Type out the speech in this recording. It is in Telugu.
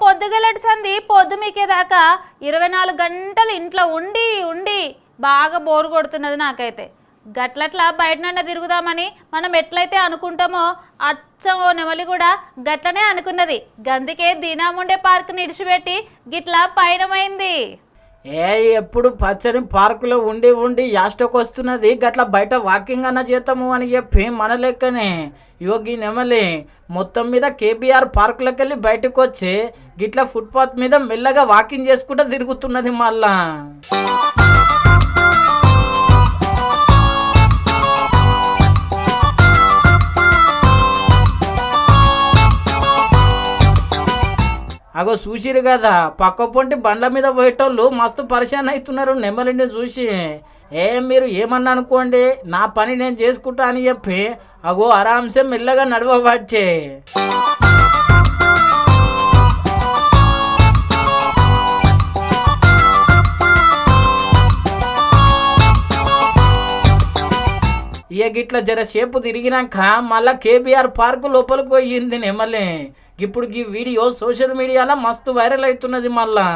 పొద్దుగలటి సంది పొద్దు మీకేదాకా 24 గంటలు ఇంట్లో ఉండి ఉండి బాగా బోరు కొడుతున్నది నాకైతే. గట్లట్లా బయట నుండి తిరుగుదామని మనం ఎట్లయితే అనుకుంటామో అచ్చం ఓ నెమలి కూడా గట్లనే అనుకున్నది. గందుకే దీనాముండే పార్క్ నిడిచిపెట్టి గిట్లా పయనమైంది. ఎప్పుడు పచ్చని పార్కులో ఉండి ఉండి యాస్టకొస్తున్నది, గట్ల బయట వాకింగ్ అన్న చేద్దాము అని చెప్పి మన లెక్కనే యోగి నెమలి మొత్తం మీద కేబీఆర్ పార్కులోకి వెళ్ళి బయటకు వచ్చి గిట్ల ఫుట్పాత్ మీద మెల్లగా వాకింగ్ చేసుకుంటూ తిరుగుతున్నది మళ్ళా. అగో చూసిరు కదా, పక్క పొంటి బండ్ల మీద పోయేటోళ్ళు మస్తు పరిశాన్ అవుతున్నారు నెమలిని చూసి. మీరు ఏమన్నా అనుకోండి, నా పని నేను చేసుకుంటా అని చెప్పి అగో ఆరాంసే మెల్లగా నడవబట్టే. గిట్ల జరసేపు తిరిగినాక మళ్ళా కేబీఆర్ పార్కు లోపలికి పోయింది నెమలి. ఇప్పుడు ఈ వీడియో సోషల్ మీడియాలో మస్తు వైరల్ అవుతున్నది మళ్ళా.